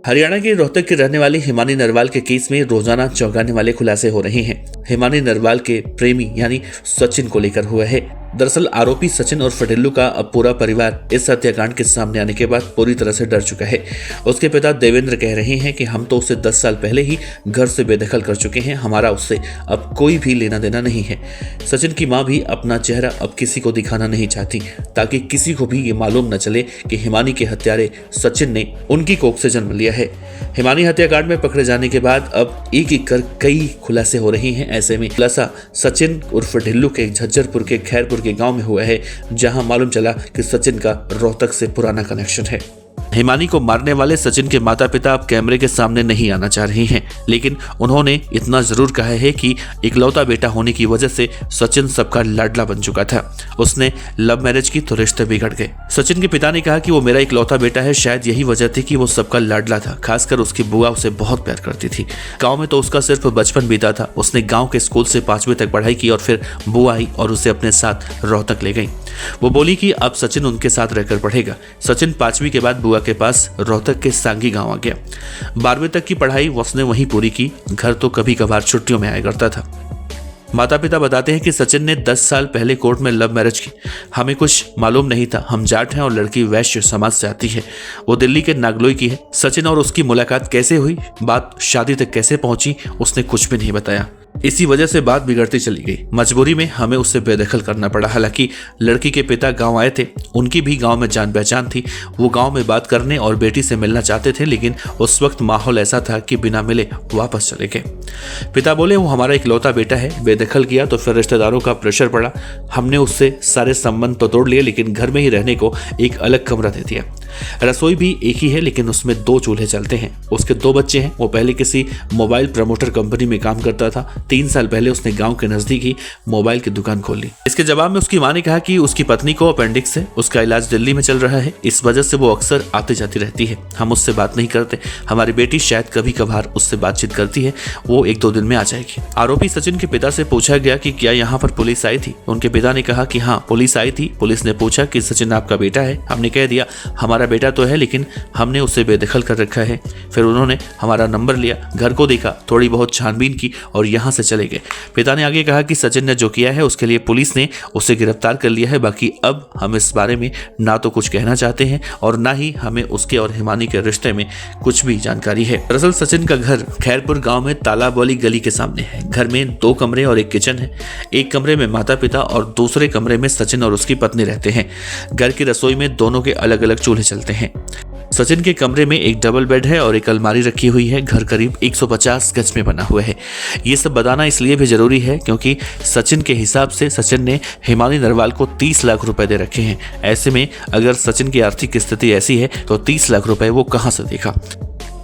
हरियाणा के रोहतक के रहने वाली हिमानी नरवाल के केस में रोजाना चौंकाने वाले खुलासे हो रहे हैं। हिमानी नरवाल के प्रेमी यानी सचिन को लेकर हुआ है। दरअसल आरोपी सचिन और फटेल्लू का अब पूरा परिवार इस हत्याकांड के सामने आने के बाद पूरी तरह से डर चुका है। उसके पिता देवेंद्र कह रहे हैं कि हम तो उसे 10 साल पहले ही घर से बेदखल कर चुके हैं, हमारा उससे अब कोई भी लेना देना नहीं है। सचिन की मां भी अपना चेहरा अब किसी को दिखाना नहीं चाहती, ताकि किसी को भी ये मालूम न चले कि हिमानी के हत्यारे सचिन ने उनकी कोख से जन्म लिया है। हिमानी हत्याकांड में पकड़े जाने के बाद अब एक एक कर कई खुलासे हो रहे हैं। ऐसे में खुलासा सचिन उर्फ ढिल्लू के झज्जरपुर के खैरपुर के गांव में हुआ है, जहां मालूम चला कि सचिन का रोहतक से पुराना कनेक्शन है। हिमानी को मारने वाले सचिन के माता पिता अब कैमरे के सामने नहीं आना चाह रहे हैं, लेकिन उन्होंने इतना जरूर कहा है कि इकलौता बेटा होने की वजह से सचिन सबका लाडला बन चुका था। उसने लव मैरिज की तो रिश्ते बिगड़ गए। सचिन के पिता ने कहा कि वो मेरा इकलौता बेटा है, शायद यही वजह थी कि वो सबका लाडला था। खासकर उसकी बुआ उसे बहुत प्यार करती थी। गाँव में तो उसका सिर्फ बचपन बीता था। उसने गाँव के स्कूल से 5वीं तक पढ़ाई की और फिर बुआ आई और उसे अपने साथ रोहतक ले गई। वो बोली कि अब सचिन उनके साथ रहकर पढ़ेगा। सचिन 5वीं के बाद बुआ के पास रोहतक के सांगी गांव आ गया। 12वीं तक की पढ़ाई उसने वहीं पूरी की। घर तो कभी कभार छुट्टियों में आया करता था। माता पिता बताते हैं कि सचिन ने 10 साल पहले कोर्ट में लव मैरिज की। हमें कुछ मालूम नहीं था, हम जाट हैं और लड़की वैश्य समाज से आती है। वो दिल्ली के नागलोई की है। सचिन और उसकी मुलाकात कैसे हुई, बात शादी तक कैसे पहुंची, उसने कुछ भी नहीं बताया। इसी वजह से बात बिगड़ती चली गई। मजबूरी में हमें उससे बेदखल करना पड़ा। हालांकि लड़की के पिता गांव आए थे, उनकी भी गांव में जान पहचान थी। वो गांव में बात करने और बेटी से मिलना चाहते थे, लेकिन उस वक्त माहौल ऐसा था कि बिना मिले वापस चले गए। पिता बोले वो हमारा इकलौता बेटा है। बेदखल किया तो फिर रिश्तेदारों का प्रेशर पड़ा। हमने उससे सारे संबंध तो तोड़ लिए, लेकिन घर में ही रहने को एक अलग कमरा दे दिया। रसोई भी एक ही है, लेकिन उसमें 2 चूल्हे चलते हैं। उसके 2 बच्चे हैं। वो पहले किसी मोबाइल प्रमोटर कंपनी में काम करता था। 3 साल पहले उसने गांव के नजदीक ही मोबाइल की दुकान खोली। इसके जवाब में उसकी मां ने कहा कि उसकी पत्नी को अपेंडिक्स है, उसका इलाज दिल्ली में चल रहा है, इस वजह से वो अक्सर आती जाती रहती है। हम उससे बात नहीं करते। हमारी बेटी शायद कभी कभार उससे बातचीत करती है, वो 1-2 दिन में आ जाएगी। आरोपी सचिन के पिता से पूछा गया कि क्या यहाँ पर पुलिस आई थी। उनके पिता ने कहा कि हाँ, पुलिस आई थी। पुलिस ने पूछा कि सचिन आपका बेटा है। हमने कह दिया हमारा बेटा तो है, लेकिन हमने उसे बेदखल कर रखा है। फिर उन्होंने हमारा नंबर लिया, घर को देखा, थोड़ी बहुत छानबीन की और यहाँ से चले गए। पिता ने आगे कहा कि सचिन ने जो किया है उसके लिए पुलिस ने उसे गिरफ्तार कर लिया है। बाकी अब हम इस बारे में ना तो कुछ कहना चाहते हैं और ना ही हमें उसके और हिमानी के रिश्ते में कुछ भी जानकारी है। दरअसल सचिन का घर खैरपुर गांव में तालाब वाली गली के सामने है। घर में 2 कमरे और एक किचन है। एक कमरे में माता पिता और दूसरे कमरे में सचिन और उसकी पत्नी रहते हैं। घर की रसोई में दोनों के अलग अलग चूल्हे चलते हैं। सचिन के कमरे में एक डबल बेड है और एक अलमारी रखी हुई है। घर करीब 150 गज में बना हुआ है। ये सब बताना इसलिए भी जरूरी है क्योंकि सचिन के हिसाब से सचिन ने हिमानी नरवाल को 30 लाख रुपए दे रखे हैं। ऐसे में अगर सचिन की आर्थिक स्थिति ऐसी है तो 30 लाख रुपए वो कहां से देगा।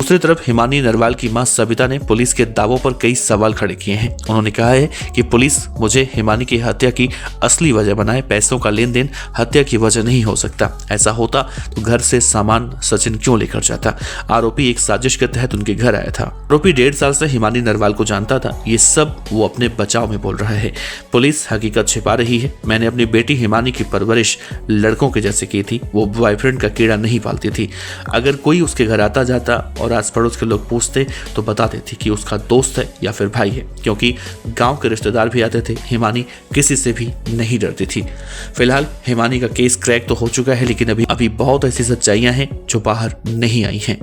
दूसरी तरफ हिमानी नरवाल की मां सविता ने पुलिस के दावों पर कई सवाल खड़े किए हैं। उन्होंने कहा है कि पुलिस मुझे हिमानी की हत्या की असली वजह बनाए। पैसों का लेन देन हत्या की वजह नहीं हो सकता। ऐसा होता तो घर से सामान सचिन क्यों लेकर जाता। आरोपी एक साजिश के तहत उनके घर आया था। आरोपी 1.5 साल से हिमानी नरवाल को जानता था। ये सब वो अपने बचाव में बोल रहा है। पुलिस हकीकत छिपा रही है। मैंने अपनी बेटी हिमानी की परवरिश लड़कों के जैसे की थी। वो बॉयफ्रेंड का कीड़ा नहीं पालती थी। अगर कोई उसके घर आता जाता और आस पड़ोस के लोग पूछते तो बता देती कि उसका दोस्त है या फिर भाई है, क्योंकि गांव के रिश्तेदार भी आते थे। हिमानी किसी से भी नहीं डरती थी। फिलहाल हिमानी का केस क्रैक तो हो चुका है, लेकिन अभी बहुत ऐसी सच्चाइयां हैं जो बाहर नहीं आई हैं।